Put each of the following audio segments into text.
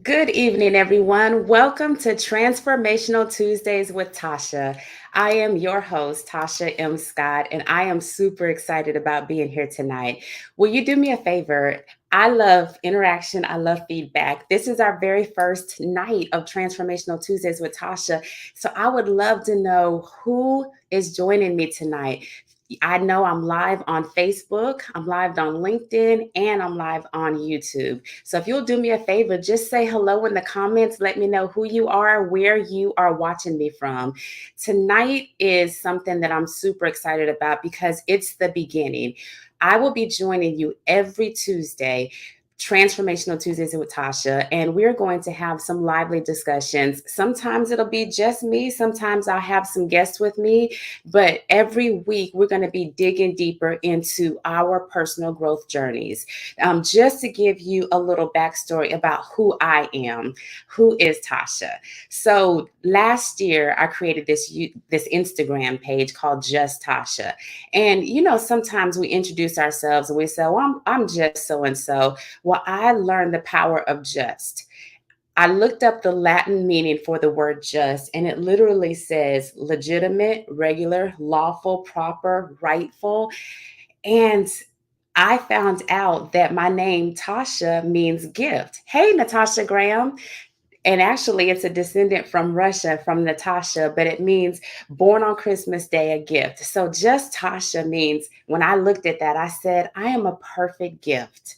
Good evening, everyone. Welcome to Transformational Tuesdays with Tasha. I am your host, Tasha M. Scott, and I am super excited about being here tonight. Will you do me a favor? I love interaction. I love feedback. This is our very first night of Transformational Tuesdays with Tasha. So I would love to know who is joining me tonight. I know I'm live on Facebook, I'm live on LinkedIn, and I'm live on YouTube. So if you'll do me a favor, just say hello in the comments. Let me know who you are, where you are watching me from. Tonight is something that I'm super excited about because it's the beginning. I will be joining you every Tuesday. Transformational Tuesdays with Tasha, and we're going to have some lively discussions. Sometimes it'll be just me, sometimes I'll have some guests with me, but every week we're going to be digging deeper into our personal growth journeys. Just to give you a little backstory about who I am, who is Tasha. So last year I created this Instagram page called Just Tasha, and sometimes we introduce ourselves and we say, "Well, I'm just so and so." Well, I learned the power of just. I looked up the Latin meaning for the word just, and it literally says legitimate, regular, lawful, proper, rightful. And I found out that my name, Tasha, means gift. Hey, Natasha Graham. And actually, it's a descendant from Russia, from Natasha, but it means born on Christmas Day, a gift. So just Tasha means, when I looked at that, I said, I am a perfect gift.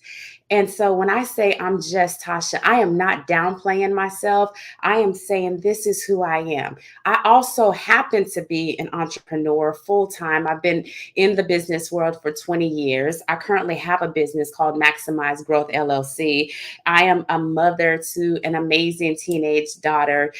And so when I say I'm just Tasha, I am not downplaying myself. I am saying this is who I am. I also happen to be an entrepreneur full time. I've been in the business world for 20 years. I currently have a business called Maximize Growth LLC. I am a mother to an amazing teenage daughter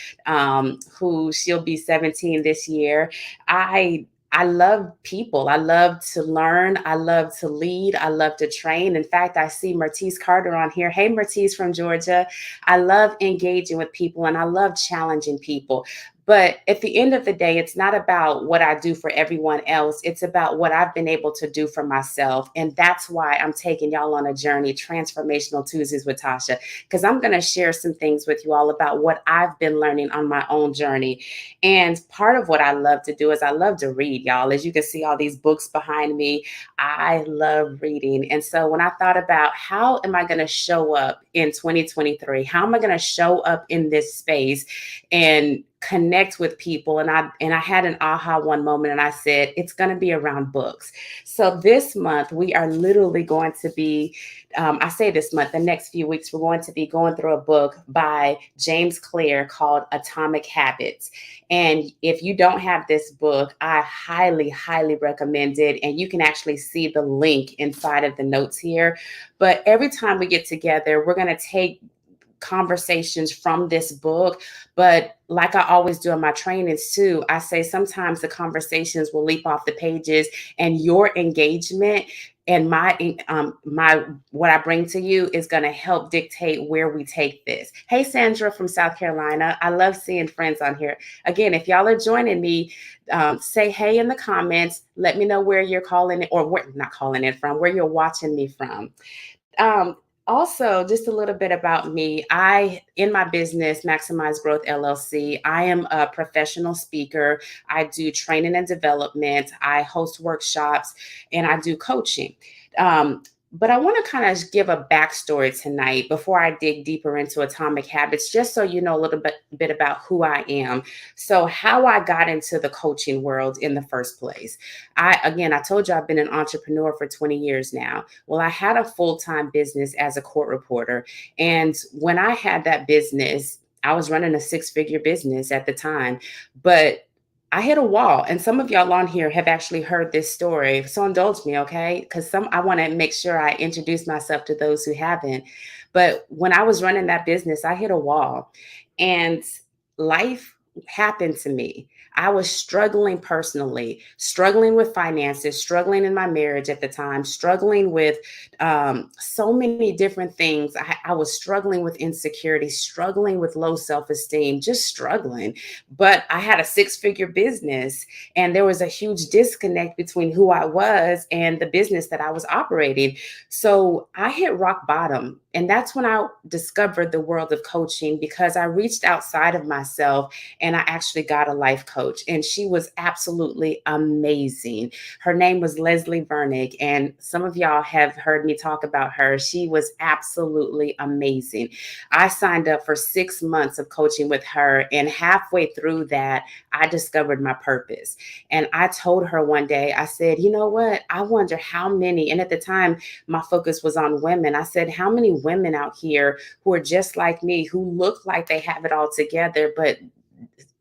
who she'll be 17 this year. I love people. I love to learn. I love to lead. I love to train. In fact, I see Mertice Carter on here. Hey, Mertice from Georgia. I love engaging with people and I love challenging people. But at the end of the day, it's not about what I do for everyone else. It's about what I've been able to do for myself. And that's why I'm taking y'all on a journey, Transformational Tuesdays with Tasha, because I'm going to share some things with you all about what I've been learning on my own journey. And part of what I love to do is I love to read, y'all. As you can see, all these books behind me, I love reading. And so when I thought about how am I going to show up in 2023, how am I going to show up in this space and connect with people, and I had an aha one moment, and I said it's going to be around books. So this month we are literally going to be, I say this month, the next few weeks, we're going to be going through a book by James Clear called Atomic Habits. And if you don't have this book, I highly, highly recommend it. And you can actually see the link inside of the notes here. But every time we get together, we're going to take conversations from this book. But like I always do in my trainings too, I say sometimes the conversations will leap off the pages, and your engagement and my what I bring to you is going to help dictate where we take this. Hey, Sandra from South Carolina, I love seeing friends on here. Again, if y'all are joining me, say hey in the comments. Let me know where you're calling it, or where, not calling it from, where you're watching me from. Um, Also, just a little bit about me. In my business, Maximize Growth LLC, I am a professional speaker. I do training and development. I host workshops and I do coaching. Um, but I want to kind of give a backstory tonight before I dig deeper into Atomic Habits, just so you know a little bit about who I am. So, how I got into the coaching world in the first place. I told you I've been an entrepreneur for 20 years now. Well, I had a full-time business as a court reporter. And when I had that business, I was running a six-figure business at the time, but I hit a wall. And some of y'all on here have actually heard this story. So indulge me, okay? Because I want to make sure I introduce myself to those who haven't. But when I was running that business, I hit a wall and life happened to me. I was struggling personally, struggling with finances, struggling in my marriage at the time, struggling with so many different things. I was struggling with insecurity, struggling with low self esteem, just struggling. But I had a six-figure business, and there was a huge disconnect between who I was and the business that I was operating. So I hit rock bottom. And that's when I discovered the world of coaching, because I reached outside of myself and I actually got a life coach. And she was absolutely amazing. Her name was Leslie Vernick. And some of y'all have heard me talk about her. She was absolutely amazing. I signed up for 6 months of coaching with her. And halfway through that, I discovered my purpose. And I told her one day, I said, you know what? I wonder how many, and at the time, my focus was on women. I said, how many women out here who are just like me, who look like they have it all together, but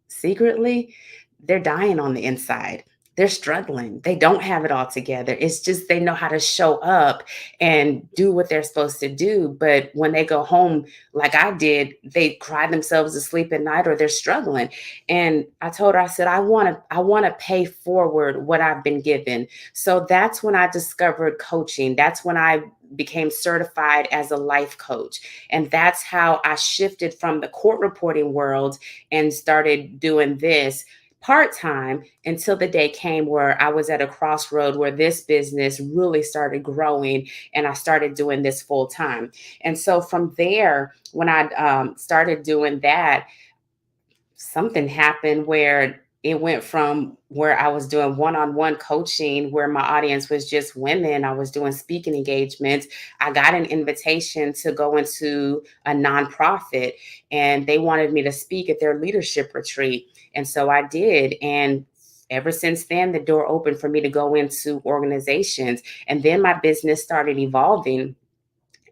secretly, they're dying on the inside. They're struggling. They don't have it all together. It's just they know how to show up and do what they're supposed to do. But when they go home, like I did, they cry themselves to sleep at night, or they're struggling. And I told her, I said, I want to pay forward what I've been given. So that's when I discovered coaching. That's when I became certified as a life coach. And that's how I shifted from the court reporting world and started doing this part time until the day came where I was at a crossroad where this business really started growing and I started doing this full time. And so from there, when I started doing that, something happened where it went from where I was doing one-on-one coaching, where my audience was just women. I was doing speaking engagements. I got an invitation to go into a nonprofit, and they wanted me to speak at their leadership retreat. And so I did. And ever since then, the door opened for me to go into organizations. And then my business started evolving.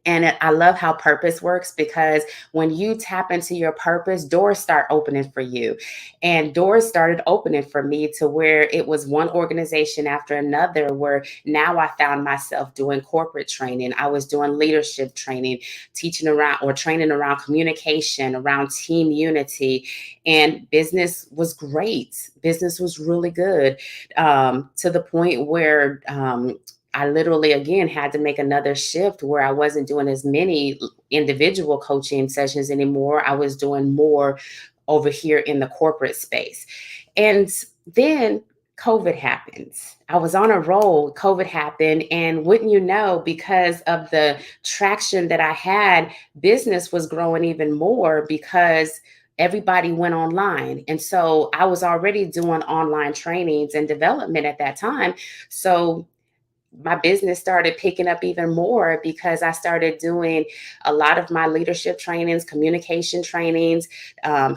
And I love how purpose works, because when you tap into your purpose, doors start opening for you. And doors started opening for me to where it was one organization after another, where now I found myself doing corporate training. I was doing leadership training, teaching around or training around communication, around team unity. And business was great. Business was really good, to the point where I literally again had to make another shift where I wasn't doing as many individual coaching sessions anymore. I was doing more over here in the corporate space. And then COVID happens. I was on a roll, COVID happened, and wouldn't you know, because of the traction that I had, business was growing even more because everybody went online. And so I was already doing online trainings and development at that time. So my business started picking up even more because I started doing a lot of my leadership trainings, communication trainings,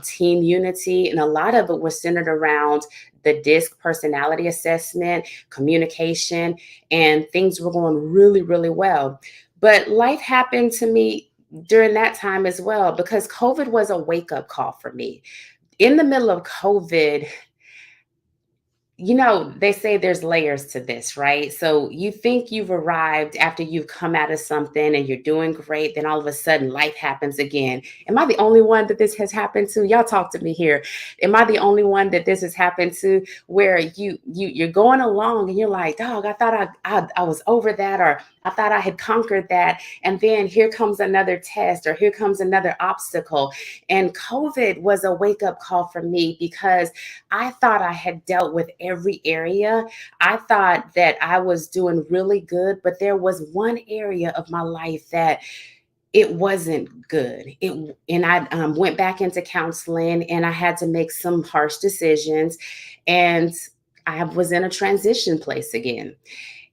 team unity, and a lot of it was centered around the DISC personality assessment, communication, and things were going really, really well. But life happened to me during that time as well, because COVID was a wake up call for me. In the middle of COVID, they say there's layers to this, right? So you think you've arrived after you've come out of something and you're doing great, then all of a sudden life happens again. Am I the only one that this has happened to? Y'all talk to me here. Am I the only one that this has happened to, where you're going along and you're like, dog, I thought I was over that, or I thought I had conquered that, and then here comes another test, or here comes another obstacle. And COVID was a wake up call for me, because I thought I had dealt with every area. I thought that I was doing really good, but there was one area of my life that it wasn't good. And I went back into counseling, and I had to make some harsh decisions, and I was in a transition place again.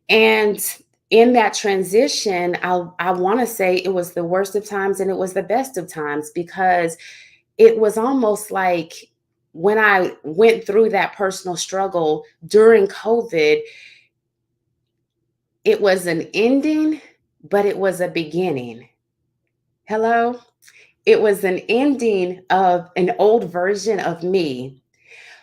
And in that transition, I want to say it was the worst of times and it was the best of times, because it was almost like when I went through that personal struggle during COVID, it was an ending, but it was a beginning. Hello? It was an ending of an old version of me,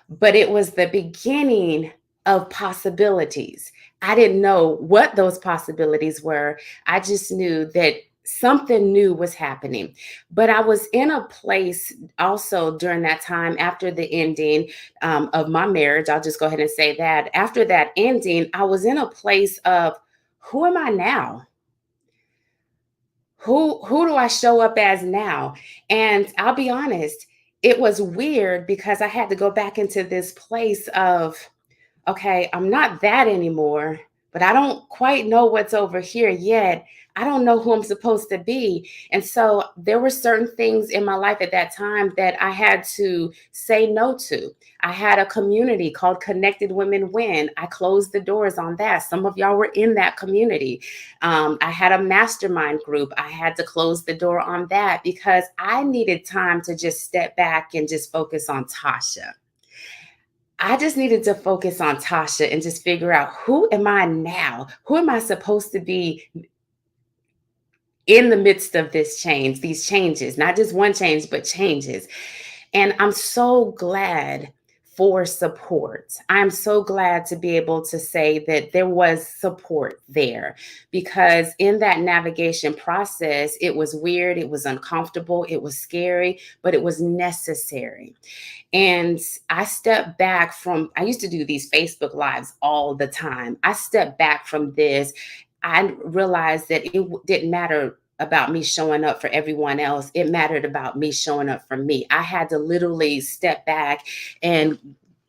but it was the beginning of possibilities. I didn't know what those possibilities were. I just knew that something new was happening. But I was in a place also during that time after the ending of my marriage. I'll just go ahead and say that. After that ending, I was in a place of, who am I now? Who do I show up as now? And I'll be honest, it was weird because I had to go back into this place of, okay, I'm not that anymore, but I don't quite know what's over here yet. I don't know who I'm supposed to be. And so there were certain things in my life at that time that I had to say no to. I had a community called Connected Women Win. I closed the doors on that. Some of y'all were in that community. I had a mastermind group. I had to close the door on that because I needed time to just step back and just focus on Tasha. I just needed to focus on Tasha and just figure out, who am I now? Who am I supposed to be in the midst of this change, these changes, not just one change, but changes. And I'm so glad for support. I'm so glad to be able to say that there was support there, because in that navigation process, it was weird, it was uncomfortable, it was scary, but it was necessary. And I stepped back from, I used to do these Facebook Lives all the time. I stepped back from this. I realized that it didn't matter about me showing up for everyone else. It mattered about me showing up for me. I had to literally step back and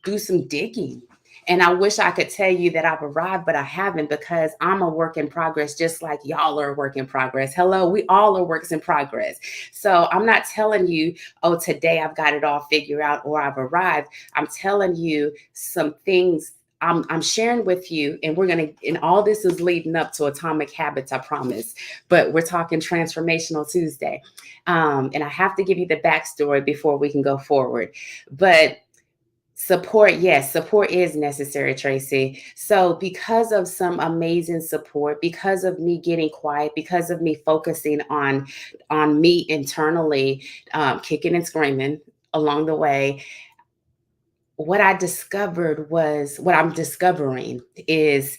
do some digging. And I wish I could tell you that I've arrived, but I haven't, because I'm a work in progress, just like y'all are a work in progress. Hello, we all are works in progress. So I'm not telling you, oh, today I've got it all figured out or I've arrived. I'm telling you some things I'm sharing with you, and we're going to, and all this is leading up to Atomic Habits, I promise. But we're talking Transformational Tuesday. And I have to give you the backstory before we can go forward. But support, yes, support is necessary, Tracy. So, because of some amazing support, because of me getting quiet, because of me focusing on me internally, kicking and screaming along the way, what I discovered was, what I'm discovering is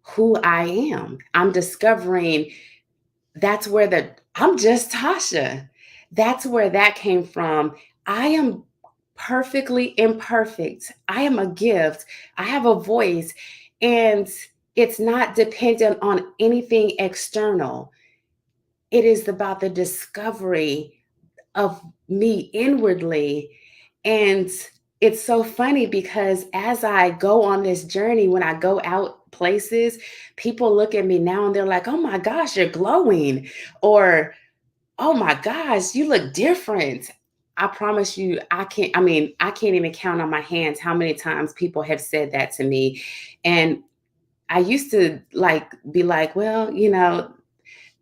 who I am. I'm discovering that's where I'm just Tasha. That's where that came from. I am perfectly imperfect. I am a gift. I have a voice, and it's not dependent on anything external. It is about the discovery of me inwardly. And it's so funny because as I go on this journey, when I go out places, people look at me now and they're like, oh my gosh, you're glowing. Or, oh my gosh, you look different. I promise you, I can't even count on my hands how many times people have said that to me. And I used to be like, well,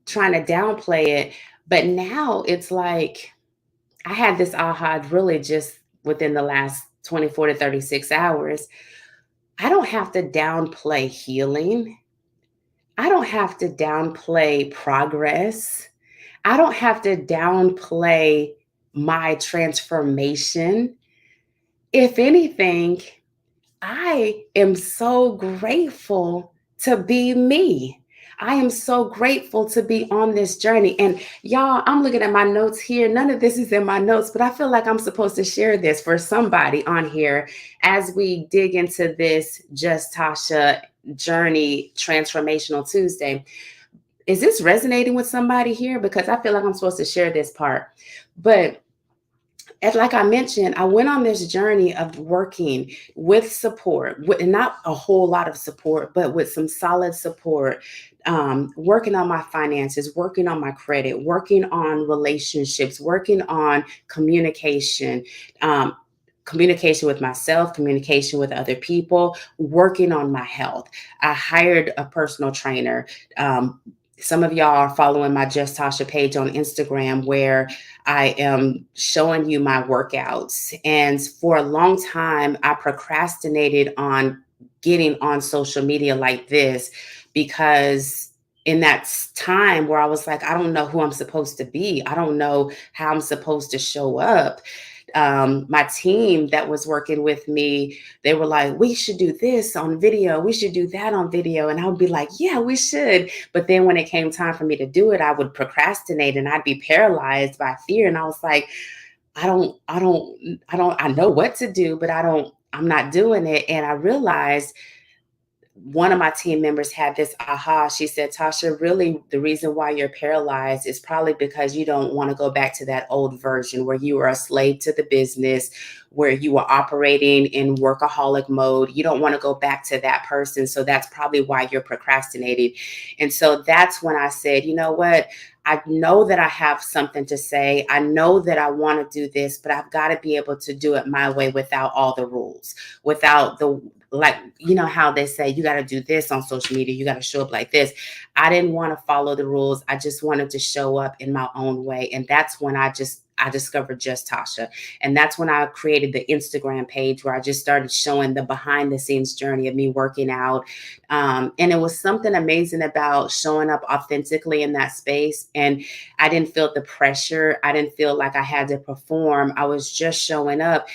trying to downplay it. But now it's like, I had this aha really just within the last 24 to 36 hours. I don't have to downplay healing. I don't have to downplay progress. I don't have to downplay my transformation. If anything, I am so grateful to be me. I am so grateful to be on this journey. And y'all, I'm looking at my notes here. None of this is in my notes, but I feel like I'm supposed to share this for somebody on here as we dig into this Just Tasha journey, Transformational Tuesday. Is this resonating with somebody here? Because I feel like I'm supposed to share this part. But as like I mentioned, I went on this journey of working with support, with not a whole lot of support, but with some solid support, working on my finances, working on my credit, working on relationships, working on communication. Communication with myself, communication with other people, working on my health. I hired a personal trainer. Some of y'all are following my Just Tasha page on Instagram, where I am showing you my workouts. And for a long time, I procrastinated on getting on social media like this, because in that time where I was like, I don't know who I'm supposed to be, I don't know how I'm supposed to show up. My team that was working with me, they were like, we should do this on video. We should do that on video. And I would be like, yeah, we should. But then when it came time for me to do it, I would procrastinate and I'd be paralyzed by fear. And I was like, I know what to do, but I'm not doing it. And I realized one of my team members had this aha. She said, Tasha, really the reason why you're paralyzed is probably because you don't want to go back to that old version where you were a slave to the business, where you were operating in workaholic mode. You don't want to go back to that person. So that's probably why you're procrastinating. And so that's when I said, you know what? I know that I have something to say. I know that I want to do this, but I've got to be able to do it my way without all the rules, without the, like, you know how they say you got to do this on social media, you got to show up like this. I didn't want to follow the rules. I just wanted to show up in my own way. And that's when I discovered Just Tasha. And that's when I created the Instagram page where I just started showing the behind the scenes journey of me working out. And it was something amazing about showing up authentically in that space. And I didn't feel the pressure. I didn't feel like I had to perform. I was just showing up.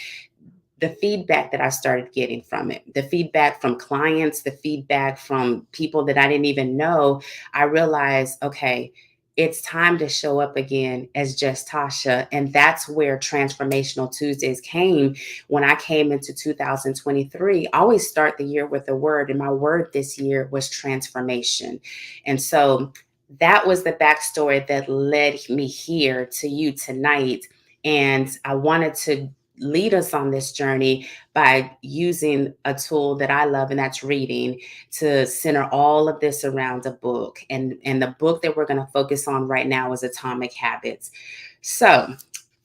The feedback that I started getting from it, the feedback from clients, the feedback from people that I didn't even know, I realized, okay, it's time to show up again as Just Tasha. And that's where Transformational Tuesdays came. When I came into 2023, I always start the year with a word, and my word this year was transformation. And so that was the backstory that led me here to you tonight. And I wanted to lead us on this journey by using a tool that I love, and that's reading, to center all of this around a book. And the book that we're going to focus on right now is Atomic Habits. So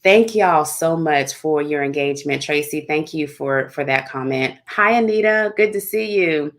thank y'all so much for your engagement. Tracy, thank you for that comment. Hi, Anita. Good to see you.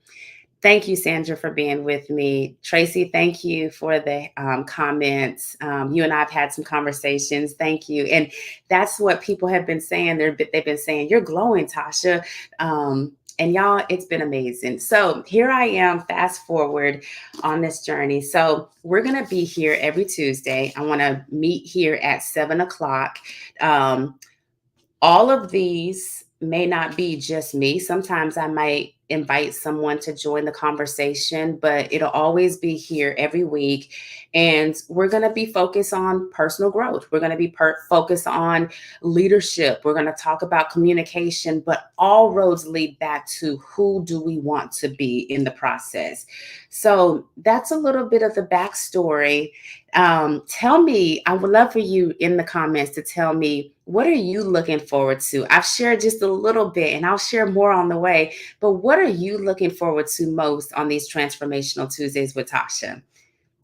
Thank you, Sandra, for being with me. Tracy, thank you for the comments. You and I have had some conversations. Thank you. And that's what people have been saying. They've been saying, you're glowing, Tasha. And y'all, it's been amazing. So here I am, fast forward on this journey. So we're going to be here every Tuesday. I want to meet here at 7 o'clock. All of these may not be just me. Sometimes I might invite someone to join the conversation, but it'll always be here every week. And we're going to be focused on personal growth. We're going to be focused on leadership. We're going to talk about communication, but all roads lead back to who do we want to be in the process. So that's a little bit of the backstory. Tell me, I would love for you in the comments to tell me, what are you looking forward to? I've shared just a little bit and I'll share more on the way, but what are you looking forward to most on these Transformational Tuesdays with Tasha?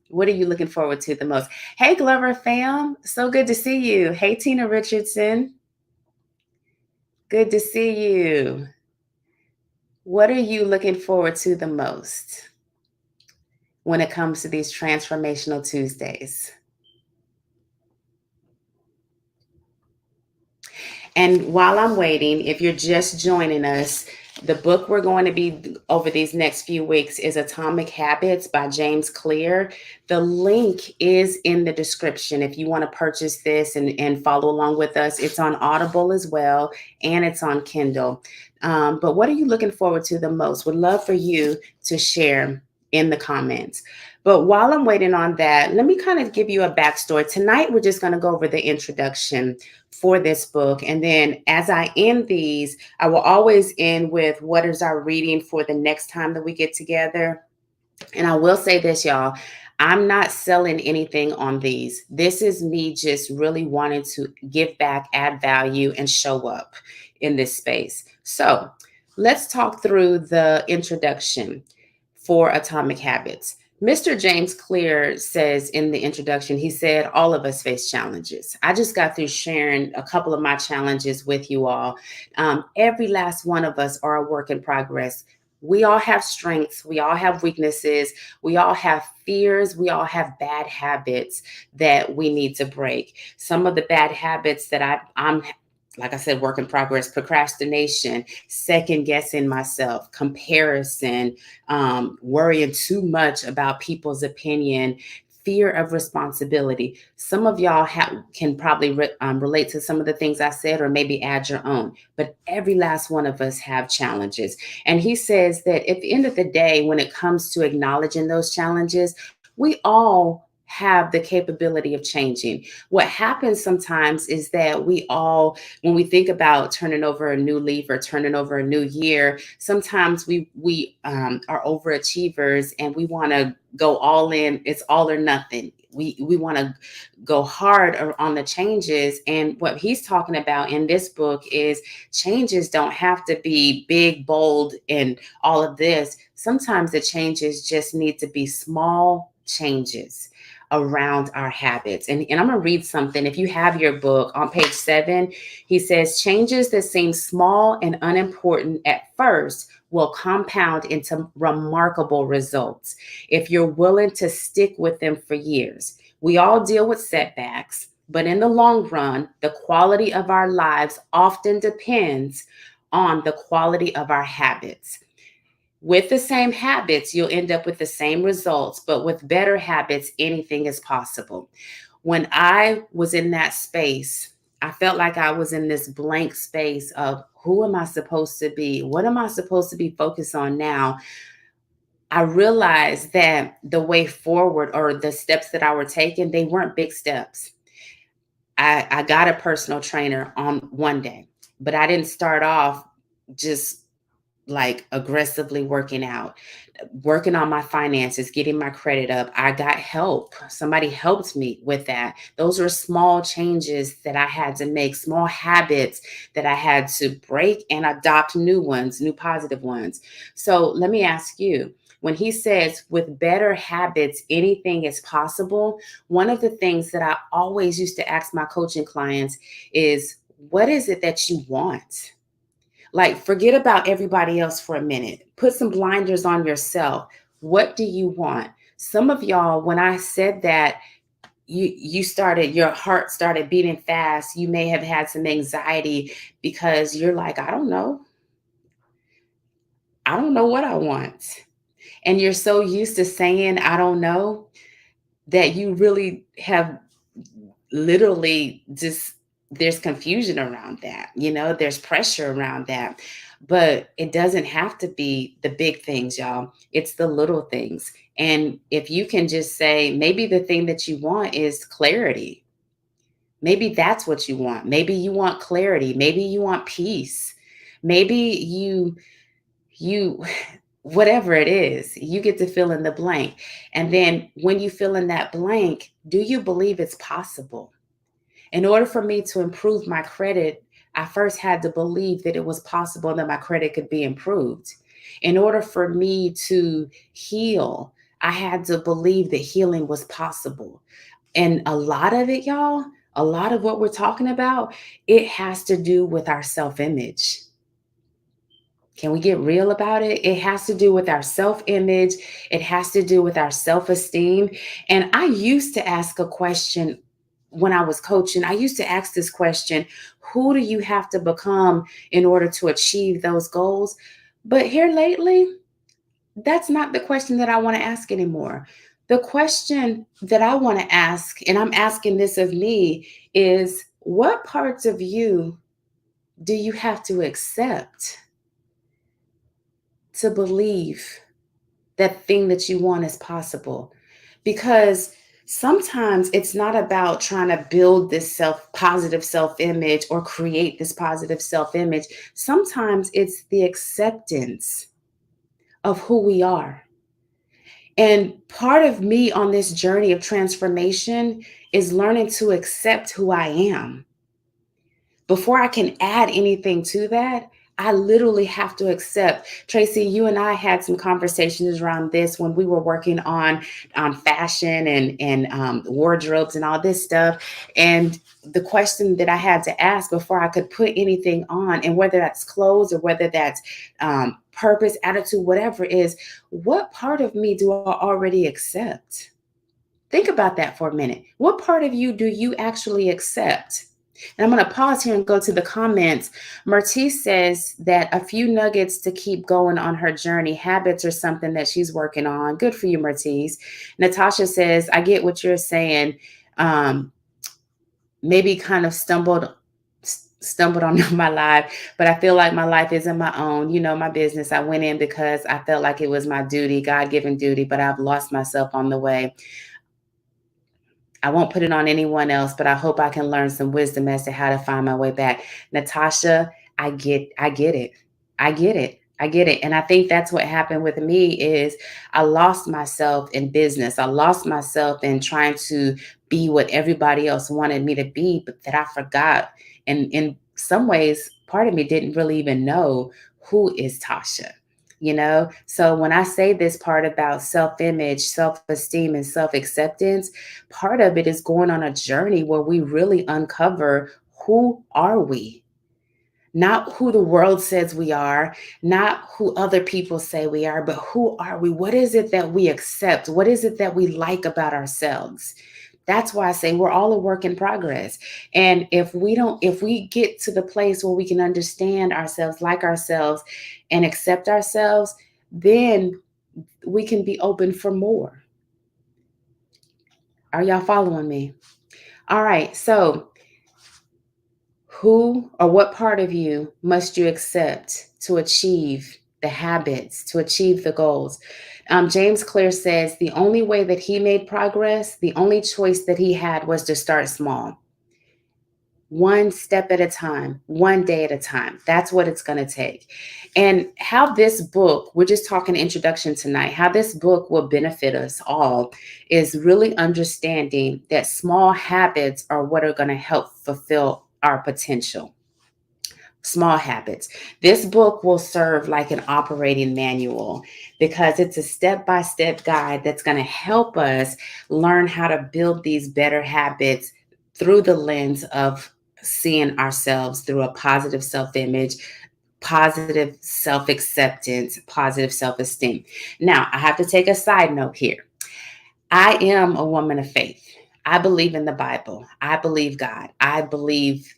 What are you looking forward to the most? Hey, Glover fam. So good to see you. Hey, Tina Richardson. Good to see you. What are you looking forward to the most when it comes to these Transformational Tuesdays? And while I'm waiting, if you're just joining us, the book we're going to be over these next few weeks is Atomic Habits by James Clear. The link is in the description if you want to purchase this and follow along with us. It's on Audible as well, and it's on Kindle. But what are you looking forward to the most? Would love for you to share in the comments. But while I'm waiting on that, let me kind of give you a backstory. Tonight, we're just going to go over the introduction for this book. And then as I end these, I will always end with what is our reading for the next time that we get together. And I will say this, y'all, I'm not selling anything on these. This is me just really wanting to give back, add value, and show up in this space. So let's talk through the introduction for Atomic Habits. Mr. James Clear says in the introduction, he said, all of us face challenges. I just got through sharing a couple of my challenges with you all. Every last one of us are a work in progress. We all have strengths. We all have weaknesses. We all have fears. We all have bad habits that we need to break. Some of the bad habits that I'm like I said, work in progress, procrastination, second guessing myself, comparison, worrying too much about people's opinion, fear of responsibility. Some of y'all can probably relate to some of the things I said, or maybe add your own. But every last one of us have challenges. And he says that at the end of the day, when it comes to acknowledging those challenges, we all have the capability of changing. What happens sometimes is that when we think about turning over a new leaf or turning over a new year, sometimes we are overachievers and we want to go all in. It's all or nothing. We want to go hard on the changes. And what he's talking about in this book is changes don't have to be big, bold, and all of this. Sometimes the changes just need to be small changes around our habits. And I'm going to read something. If you have your book on page 7, he says, changes that seem small and unimportant at first will compound into remarkable results if you're willing to stick with them for years. We all deal with setbacks, but in the long run, the quality of our lives often depends on the quality of our habits. With the same habits, you'll end up with the same results, but with better habits, anything is possible. When I was in that space, I felt like I was in this blank space of who am I supposed to be? What am I supposed to be focused on now? I realized that the way forward, or the steps that I were taking, they weren't big steps. I got a personal trainer on one day, but I didn't start off just like aggressively working out, working on my finances, getting my credit up. I got help. Somebody helped me with that. Those were small changes that I had to make, small habits that I had to break and adopt new ones, new positive ones. So let me ask you, when he says with better habits, anything is possible, one of the things that I always used to ask my coaching clients is, what is it that you want? Like, forget about everybody else for a minute. Put some blinders on yourself. What do you want? Some of y'all, when I said that, your heart started beating fast. You may have had some anxiety because you're like, I don't know. I don't know what I want. And you're so used to saying, I don't know, that you really have literally just, there's confusion around that, there's pressure around that. But it doesn't have to be the big things, y'all. It's the little things. And if you can just say, maybe the thing that you want is clarity. Maybe that's what you want. Maybe you want clarity. Maybe you want peace. Maybe you whatever it is, you get to fill in the blank. And then when you fill in that blank, do you believe it's possible? In order for me to improve my credit, I first had to believe that it was possible that my credit could be improved. In order for me to heal, I had to believe that healing was possible. And a lot of it, y'all, a lot of what we're talking about, it has to do with our self image. Can we get real about it? It has to do with our self image. It has to do with our self esteem. And I used to ask a question when I was coaching. I used to ask this question: who do you have to become in order to achieve those goals? But here lately, that's not the question that I want to ask anymore. The question that I want to ask, and I'm asking this of me, is what parts of you do you have to accept to believe that thing that you want is possible? Because sometimes it's not about trying to build this positive self-image or create this positive self-image. Sometimes it's the acceptance of who we are. And part of me on this journey of transformation is learning to accept who I am. Before I can add anything to that, I literally have to accept. Tracy, you and I had some conversations around this when we were working on fashion and wardrobes and all this stuff. And the question that I had to ask before I could put anything on, and whether that's clothes or whether that's purpose, attitude, whatever, is what part of me do I already accept? Think about that for a minute. What part of you do you actually accept? And I'm going to pause here and go to the comments. Mertice says that a few nuggets to keep going on her journey. Habits are something that she's working on. Good for you, Mertice. Natasha says, I get what you're saying. Um, Maybe kind of stumbled on my life, but I feel like my life isn't my own. My business, I went in because I felt like it was my duty, God-given duty, but I've lost myself on the way. I won't put it on anyone else, but I hope I can learn some wisdom as to how to find my way back. Natasha, I get it. I get it. I get it. And I think that's what happened with me is I lost myself in business. I lost myself in trying to be what everybody else wanted me to be, but that I forgot. And in some ways, part of me didn't really even know who is Tasha. So when I say this part about self-image, self-esteem, and self-acceptance, part of it is going on a journey where we really uncover who are we, not who the world says we are, not who other people say we are, but who are we? What is it that we accept? What is it that we like about ourselves? That's why I say we're all a work in progress. And if we get to the place where we can understand ourselves, like ourselves, and accept ourselves, then we can be open for more. Are y'all following me? All right. So, who or what part of you must you accept to achieve the habits, to achieve the goals? James Clear says the only way that he made progress, the only choice that he had was to start small. One step at a time, one day at a time. That's what it's going to take. And how this book, we're just talking introduction tonight, how this book will benefit us all is really understanding that small habits are what are going to help fulfill our potential. Small habits. This book will serve like an operating manual because it's a step by step guide that's going to help us learn how to build these better habits through the lens of seeing ourselves through a positive self image, positive self acceptance, positive self esteem. Now, I have to take a side note here. I am a woman of faith. I believe in the Bible. I believe God. I believe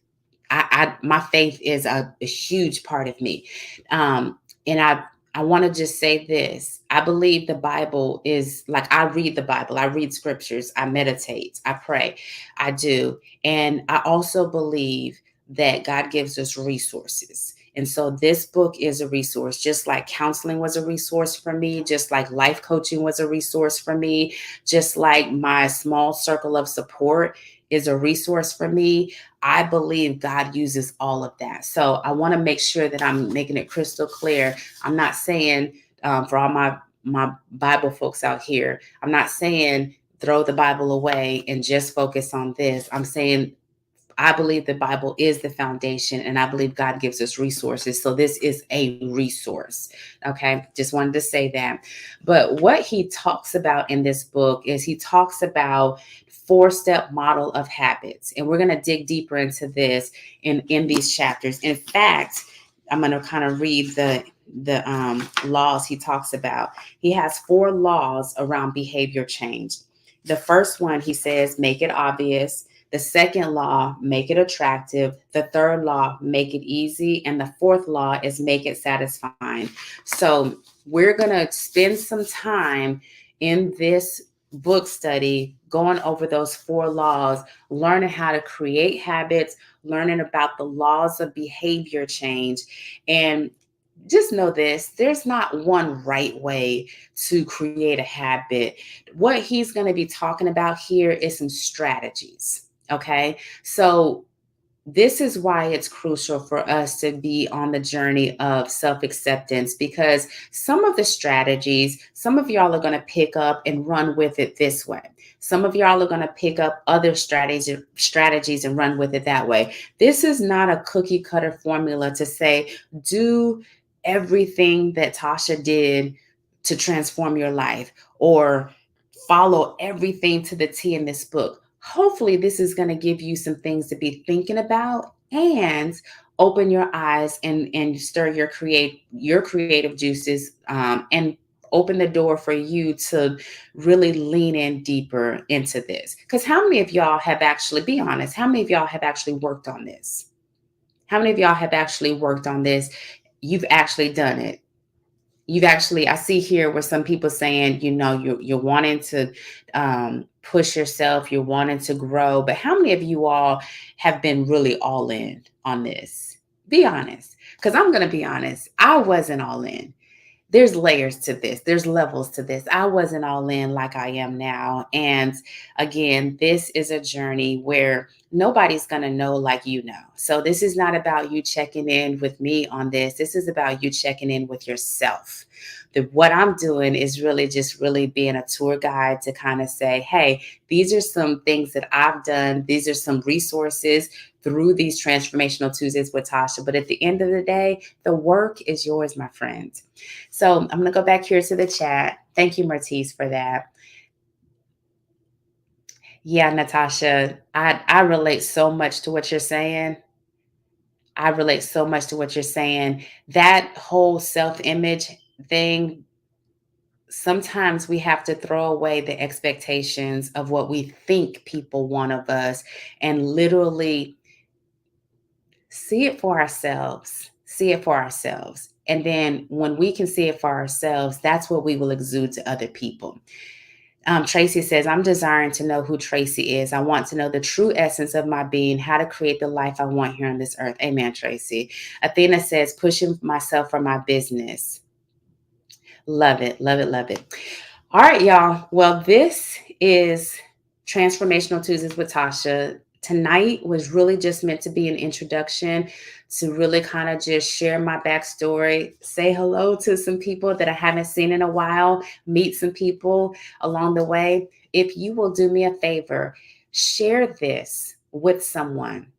my faith is a huge part of me. And I want to just say this. I believe the Bible is like I read the Bible. I read scriptures. I meditate. I pray. I do. And I also believe that God gives us resources. And so this book is a resource, just like counseling was a resource for me, just like life coaching was a resource for me, just like my small circle of support is a resource for me. I believe God uses all of that. So I want to make sure that I'm making it crystal clear. I'm not saying for all my Bible folks out here, I'm not saying throw the Bible away and just focus on this. I'm saying I believe the Bible is the foundation and I believe God gives us resources. So this is a resource. Okay. Just wanted to say that. But what he talks about in this book is he talks about four-step model of habits. And we're going to dig deeper into this in these chapters. In fact, I'm going to kind of read the laws he talks about. He has 4 laws around behavior change. The first one, he says, make it obvious. The second law, make it attractive. The third law, make it easy. And the fourth law is make it satisfying. So we're going to spend some time in this book study going over those 4 laws, learning how to create habits, learning about the laws of behavior change. And just know this, there's not one right way to create a habit. What he's going to be talking about here is some strategies. Okay. So this is why it's crucial for us to be on the journey of self-acceptance, because some of the strategies, some of y'all are going to pick up and run with it this way. Some of y'all are going to pick up other strategies and run with it that way. This is not a cookie cutter formula to say, do everything that Tasha did to transform your life or follow everything to the T in this book. Hopefully, this is going to give you some things to be thinking about and open your eyes and stir your creative juices and open the door for you to really lean in deeper into this. Because how many of y'all have actually, be honest, how many of y'all have actually worked on this? How many of y'all have actually worked on this? You've actually done it. You've actually, I see here where some people saying, you're wanting to push yourself, you're wanting to grow, but how many of you all have been really all in on this? Be honest, because I'm going to be honest, I wasn't all in. There's layers to this, there's levels to this. I wasn't all in like I am now. And again, this is a journey where nobody's going to know like you know. So this is not about you checking in with me on this. This is about you checking in with yourself. What I'm doing is really just really being a tour guide to kind of say, hey, these are some things that I've done. These are some resources through these transformational Tuesdays with Tasha. But at the end of the day, the work is yours, my friend. So I'm going to go back here to the chat. Thank you, Martise, for that. Yeah, Natasha, I relate so much to what you're saying. I relate so much to what you're saying. That whole self-image thing, sometimes we have to throw away the expectations of what we think people want of us and literally see it for ourselves. See it for ourselves. And then when we can see it for ourselves, that's what we will exude to other people. Tracy says, I'm desiring to know who Tracy is. I want to know the true essence of my being, how to create the life I want here on this earth. Amen, Tracy. Athena says, pushing myself for my business. Love it, love it, love it. All right, y'all. Well, this is Transformational Tuesdays with Tasha. Tonight was really just meant to be an introduction to really kind of just share my backstory, say hello to some people that I haven't seen in a while, meet some people along the way. If you will do me a favor, share this with someone.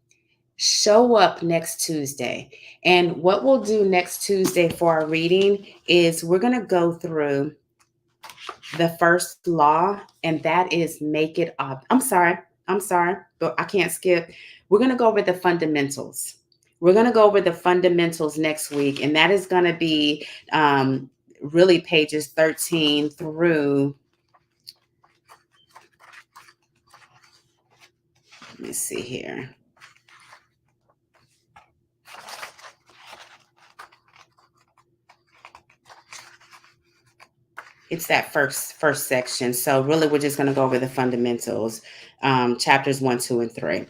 Show up next Tuesday. And what we'll do next Tuesday for our reading is we're going to go through the first law, and that is make it up. I'm sorry, but I can't skip. We're going to go over the fundamentals. We're going to go over the fundamentals next week, and that is going to be really pages 13 through, let me see here. It's that first section. So really, we're just going to go over the fundamentals, chapters 1, 2, and 3.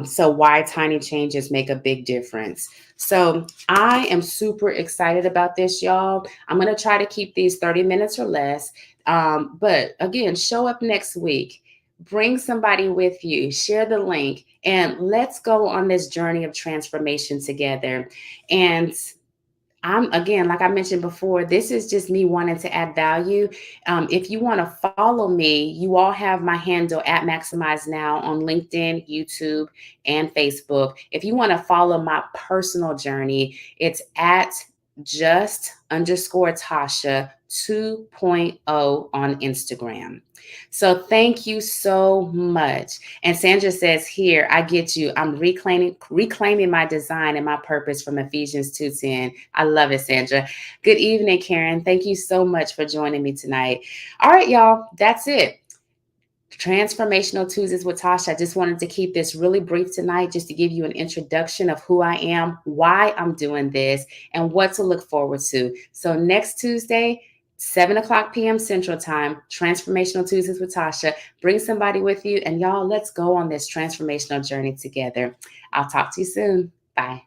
So why tiny changes make a big difference. So I am super excited about this, y'all. I'm going to try to keep these 30 minutes or less. But again, show up next week. Bring somebody with you. Share the link. And let's go on this journey of transformation together. And I'm, again, like I mentioned before, this is just me wanting to add value. If you want to follow me, you all have my handle at Maximize Now on LinkedIn, YouTube, and Facebook. If you want to follow my personal journey, it's at just_Tasha 2.0 on Instagram. So thank you so much. And Sandra says here, I get you. I'm reclaiming my design and my purpose from Ephesians 2:10. I love it, Sandra. Good evening, Karen. Thank you so much for joining me tonight. All right, y'all. That's it. Transformational Tuesdays with Tasha. I just wanted to keep this really brief tonight just to give you an introduction of who I am, why I'm doing this, and what to look forward to. So next Tuesday, 7:00 p.m. Central Time, Transformational Tuesdays with Tasha. Bring somebody with you, and y'all, let's go on this transformational journey together. I'll talk to you soon. Bye.